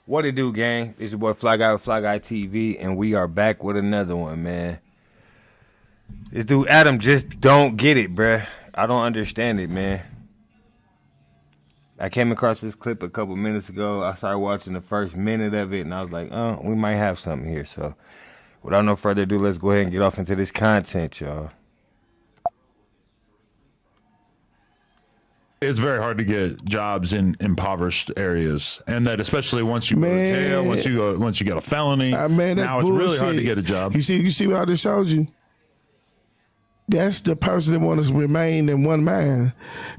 What it do, gang? It's your boy Fly Guy with Fly Guy TV, and we are back with another one, man. This dude Adam just don't get it, bruh. I don't understand it, man. I came across this clip a couple minutes ago. I started watching the first minute of it, and I was like, oh, we might have something here. So, without no further ado, let's go ahead and get off into this content, y'all. It's very hard to get jobs in impoverished areas, and that especially once you go to jail, once you get a felony. Man, that's now it's bullshit. really hard to get a job. You see what I just showed you? That's the person that wants to remain in one mind.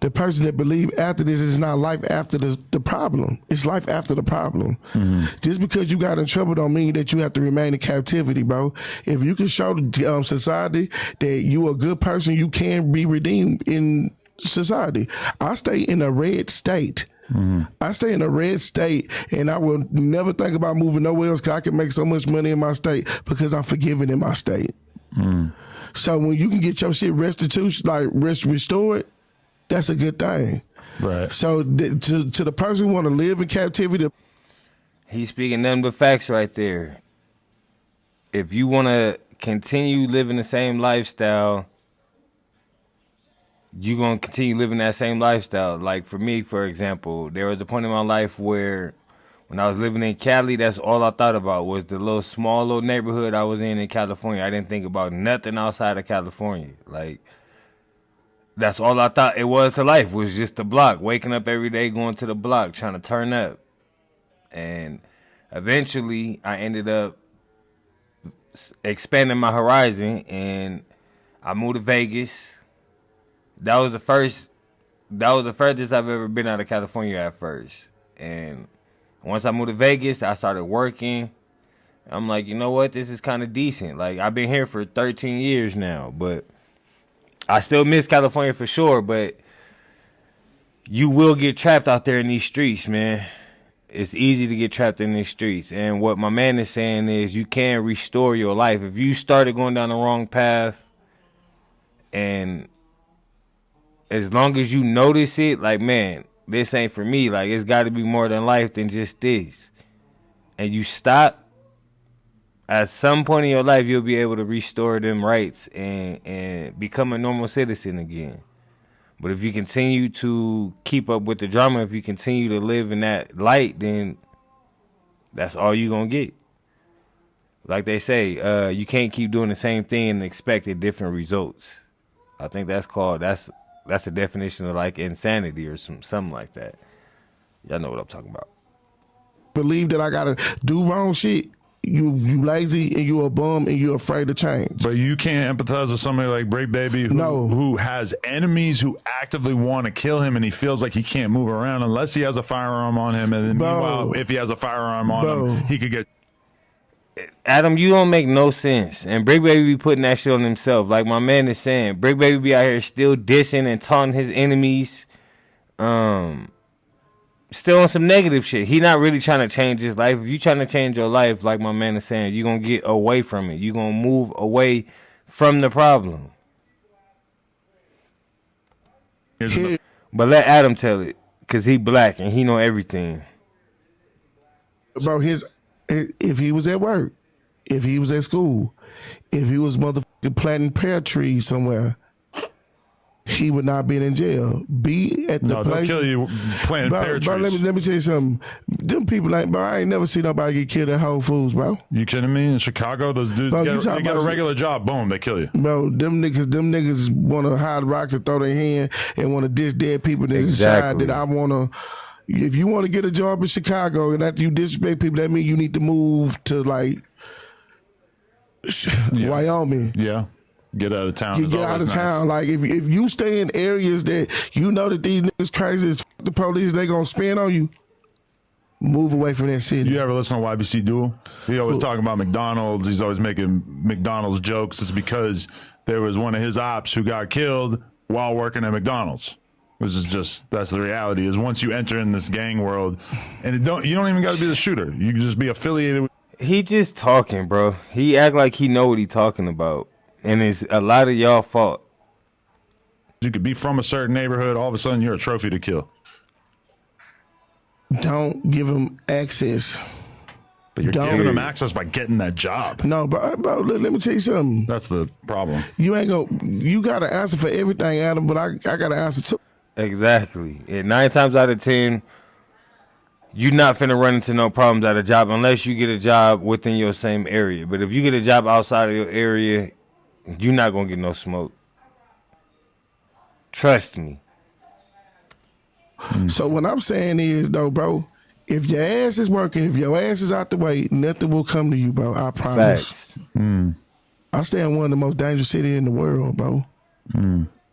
The person that believe after this is not life after the problem. It's life after the problem. Mm-hmm. Just because you got in trouble don't mean that you have to remain in captivity, bro. If you can show the society that you a good person, you can be redeemed in society. I stay in a red state. Mm-hmm. I stay in a red state, and I will never think about moving nowhere else because I can make so much money in my state because I'm forgiven in my state. Mm. So when you can get your shit restored, that's a good thing. Right. So to the person who want to live in captivity, He's speaking nothing but facts right there. If you want to continue living the same lifestyle, you're going to continue living that same lifestyle. Like for me, for example, there was a point in my life where when I was living in Cali, that's all I thought about was the small little neighborhood I was in California. I didn't think about nothing outside of California. Like, that's all I thought it was to life, was just the block. Waking up every day, going to the block, trying to turn up. And eventually, I ended up expanding my horizon, and I moved to Vegas. That was the furthest I've ever been out of California at first. And once I moved to Vegas, I started working. I'm like, you know what? This is kind of decent. Like, I've been here for 13 years now, but I still miss California for sure. But you will get trapped out there in these streets, man. It's easy to get trapped in these streets. And what my man is saying is you can restore your life. If you started going down the wrong path, and as long as you notice it, like, man, this ain't for me. Like, it's got to be more than life than just this. And you stop, at some point in your life, you'll be able to restore them rights and become a normal citizen again. But if you continue to keep up with the drama, if you continue to live in that light, then that's all you're going to get. Like they say, you can't keep doing the same thing and expect different results. I think that's a definition of like insanity or something like that. Y'all know what I'm talking about. believe that I gotta do wrong shit, you lazy and you a bum and you're afraid to change. But you can't empathize with somebody like Break Baby who has enemies who actively want to kill him, and he feels like he can't move around unless he has a firearm on him. And then meanwhile, if he has a firearm on him, he could get... Adam, you don't make no sense. And Brick Baby be putting that shit on himself. Like my man is saying, Brick Baby be out here still dissing and taunting his enemies. Still on some negative shit. He not really trying to change his life. If you trying to change your life, like my man is saying, you're going to get away from it. You're going to move away from the problem. But let Adam tell it, because he black and he know everything. Bro, if he was at work, if he was at school, if he was motherfucking planting pear trees somewhere, he would not be in jail. Be at the place. They'll kill you planting pear trees. Bro, let me tell you something. Them people ain't, bro, I ain't never seen nobody get killed at Whole Foods, bro. You kidding me? In Chicago, those dudes they get a regular job, boom, they kill you. Bro, them niggas want to hide rocks and throw their hand and want to diss dead people that decide that I want to. If you want to get a job in Chicago and after you disrespect people, that means you need to move to like Wyoming. Yeah. Get out of town. Get out of town. Like if you stay in areas that you know that these niggas crazy as the police, they gonna spin on you. Move away from that city. You ever listen to YBC Duel? He always talking about McDonald's. He's always making McDonald's jokes. It's because there was one of his ops who got killed while working at McDonald's. Which is just, that's the reality, is once you enter in this gang world, and you don't even got to be the shooter. You can just be affiliated with. He just talking, bro. He act like he know what he talking about. And it's a lot of y'all fault. You could be from a certain neighborhood, all of a sudden you're a trophy to kill. Don't give him access. But you're Don't. giving them access by getting that job. No, bro, let me tell you something. That's the problem. You got to answer for everything, Adam, but I got to answer too. Exactly. And 9 times out of 10, you're not finna run into no problems at a job unless you get a job within your same area. But if you get a job outside of your area, you're not gonna get no smoke. Trust me. So what I'm saying is, though, bro, if your ass is working, if your ass is out the way, nothing will come to you, bro. I promise. Facts. I stay in one of the most dangerous cities in the world, bro.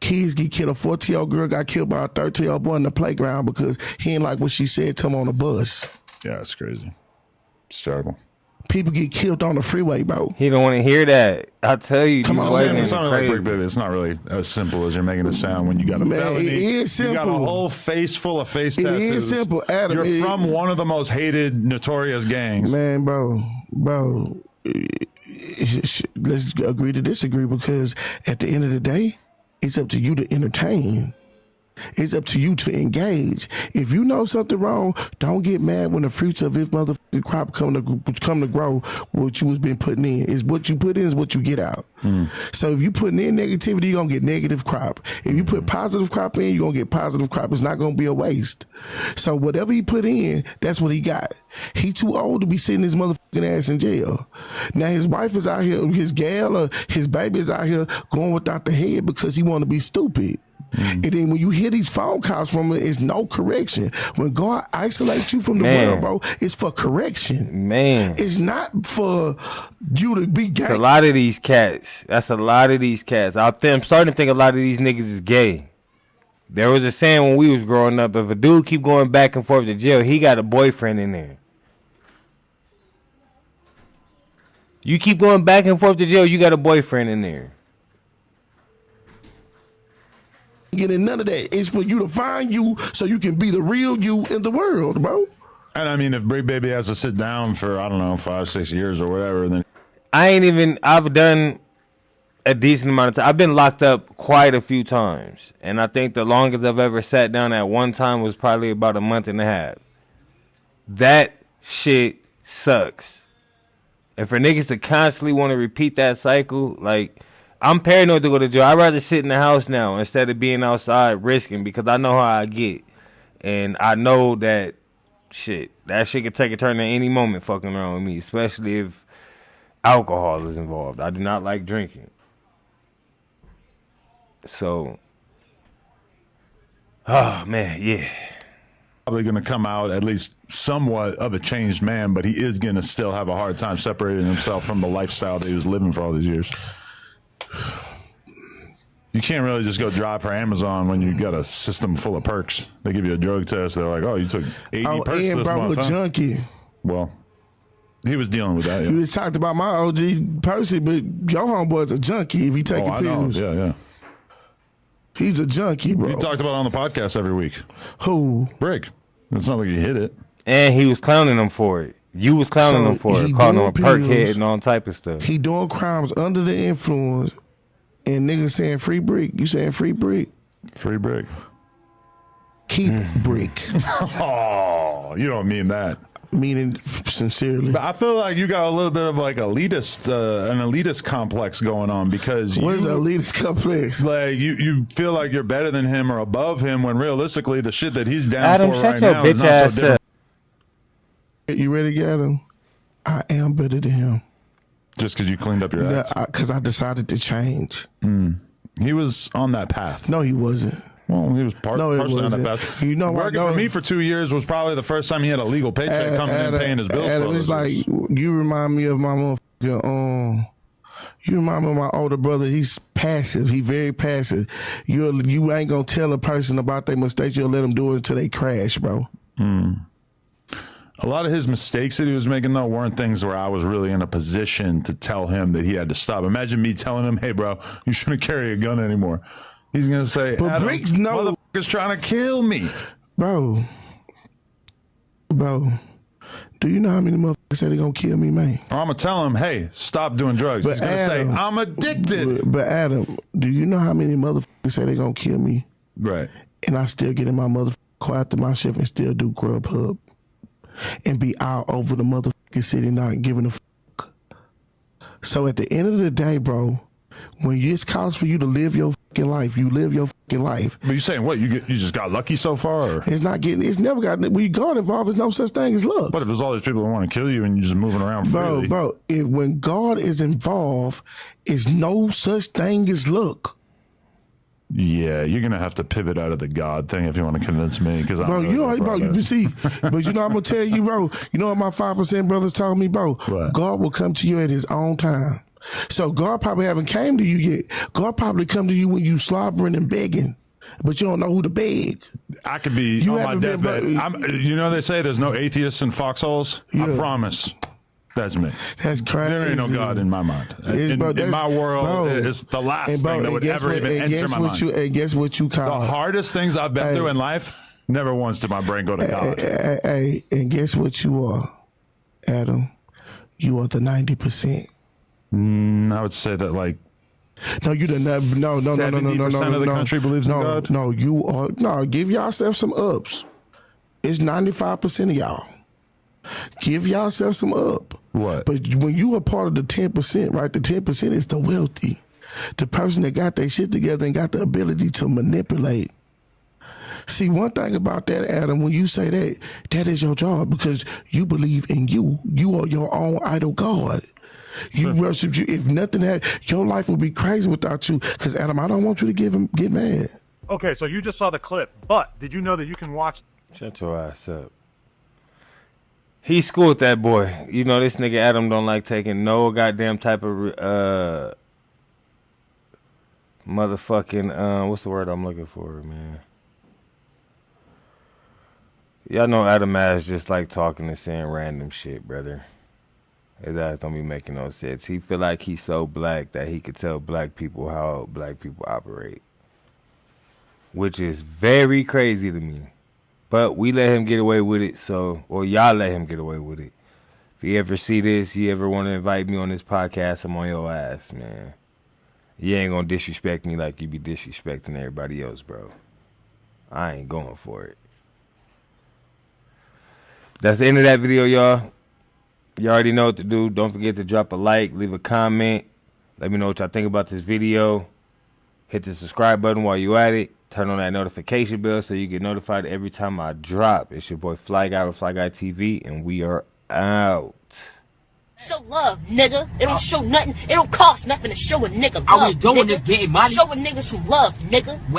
Kids get killed. A 14-year-old girl got killed by a 13-year-old boy in the playground because he ain't like what she said to him on the bus. Yeah, it's crazy. It's terrible. People get killed on the freeway, bro. He don't want to hear that. I tell you, Come these on, white man, men It's not are really crazy. baby. It's not really as simple as you're making it sound when you got a Man, felony. it is You got a simple. whole face full of face It tattoos. is simple, Adam. You're from one of the most hated, notorious gangs. Man, bro, let's agree to disagree because at the end of the day, it's up to you to entertain. It's up to you to engage. If you know something wrong, don't get mad when the fruits of this motherfucking crop come to grow. What you was been putting in is what you put in is what you get out. So if you putting in negativity, you're gonna get negative crop. If you put positive crop in, you're gonna get positive crop. It's not gonna be a waste. So whatever he put in, that's what he got. He too old to be sitting his motherfucking ass in jail. Now his wife is out here, his gal or his baby is out here going without the head because he want to be stupid. And then when you hear these phone calls from him, it's no correction. When God isolates you from the world, bro, it's for correction. Man. It's not for you to be gay. It's a lot of these cats. That's a lot of these cats. I'm starting to think a lot of these niggas is gay. There was a saying when we was growing up, if a dude keep going back and forth to jail, he got a boyfriend in there. You keep going back and forth to jail, you got a boyfriend in there. Getting none of that. It's for you to find you so you can be the real you in the world, bro. And I mean, if Big Baby has to sit down for, I don't know, 5-6 years or whatever, then I've done a decent amount of time. I've been locked up quite a few times. And I think the longest I've ever sat down at one time was probably about a month and a half. That shit sucks. And for niggas to constantly want to repeat that cycle, like, I'm paranoid to go to jail. I'd rather sit in the house now instead of being outside risking because I know how I get. And I know that that shit could take a turn at any moment fucking around with me, especially if alcohol is involved. I do not like drinking. So, oh man, yeah. probably going to come out at least somewhat of a changed man, but he is going to still have a hard time separating himself from the lifestyle that he was living for all these years. You can't really just go drive for Amazon when you got a system full of perks. They give you a drug test. They're like, oh, you took 80 perks Ian, this bro, month. a Huh? junkie. Well, he was dealing with that. Yeah. You just talked about my OG Percy, but your homeboy's a junkie if he taking I know. pills. Yeah. He's a junkie, bro. You talked about it on the podcast every week. Who? Brick. It's not like you hit it. And he was clowning him for it. You was clowning So him for he it, calling him doing a perk head pills. and all type of stuff. He doing crimes under the influence, and niggas saying free brick. You saying free brick? Free Brick. Keep brick. Oh, you don't mean that. Meaning sincerely. But I feel like you got a little bit of like an elitist complex going on because What is you, a elitist complex? like you feel like you're better than him or above him when realistically the shit that he's down Adam, for shut right your now is bitch not so ass different. up. You ready to get him? I am better than him. Just because you cleaned up your act. Because I decided to change. He was on that path. No, he wasn't. Well, he was No, it partially on that wasn't. path. You know what, Working though? for me for 2 years was probably the first time he had a legal paycheck coming in paying his bills. Adam, for it's us. like you remind me of my motherfucking you remind me of my older brother. He's passive. He very passive. You ain't gonna tell a person about their mistakes. You'll let them do it until they crash, bro. A lot of his mistakes that he was making, though, weren't things where I was really in a position to tell him that he had to stop. Imagine me telling him, hey, bro, you shouldn't carry a gun anymore. He's going to say, But Adam, Briggs, no. motherfucker's trying to kill me. Bro, do you know how many motherfuckers say they gonna kill me, man? Or I'm going to tell him, hey, stop doing drugs. But He's going to say, Adam- I'm addicted. But Adam, do you know how many motherfuckers say they gonna kill me? Right. And I still get in my motherfucking car after my shift and still do Grubhub and be all over the motherfucking sitting not giving a fuck. So at the end of the day, bro, when it's calls for you to live your fucking life, you live your fucking life. But you saying what? You just got lucky so far? Or? It's never got, when God involved, there's no such thing as luck. What if there's all these people that want to kill you and you're just moving around freely? Bro, when God is involved, it's no such thing as luck. Yeah, you're gonna have to pivot out of the God thing if you want to convince me. Because you see, but I'm gonna tell you, bro. You know what my 5% brothers told me, bro? What? God will come to you at His own time. So God probably haven't came to you yet. God probably come to you when you slobbering and begging, but you don't know who to beg. I could be on my deathbed. You know they say there's no atheists in foxholes. Yeah. I promise. That's me. That's crazy. There ain't no God in my mind. In my world, it's the last thing that would ever even enter my mind. And guess what you call the hardest things I've been through in life? Never once did my brain go to God. And guess what you are, Adam? You are the 90%. I would say that no, you didn't. No. 70% of the country believes in God. No, you are. No, give yourself some ups. It's 95% of y'all. Give yourself some up. What? But when you are part of the 10%, right? The 10% is the wealthy, the person that got their shit together and got the ability to manipulate. See, one thing about that, Adam, when you say that, that is your job because you believe in you. You are your own idol God. You worship you. If nothing had, your life would be crazy without you. Because Adam, I don't want you to get mad. Okay, so you just saw the clip, but did you know that you can watch? Shut your ass up. He schooled that boy. You know, this nigga Adam don't like taking no goddamn type of motherfucking what's the word I'm looking for, man? Y'all know Adam ass just like talking and saying random shit, brother. His ass don't be making no sense. He feel like he's so black that he could tell black people how black people operate, which is very crazy to me. But we let him get away with it, or y'all let him get away with it. If you ever see this, you ever want to invite me on this podcast, I'm on your ass, man. You ain't gonna disrespect me like you be disrespecting everybody else, bro. I ain't going for it. That's the end of that video, y'all. You already know what to do. Don't forget to drop a like, leave a comment. Let me know what y'all think about this video. Hit the subscribe button while you at it. Turn on that notification bell so you get notified every time I drop. It's your boy Fly Guy with Fly Guy TV, and we are out. Show love, nigga. It don't show nothing. It don't cost nothing to show a nigga love. All we doing is getting money. Show a nigga some love, nigga.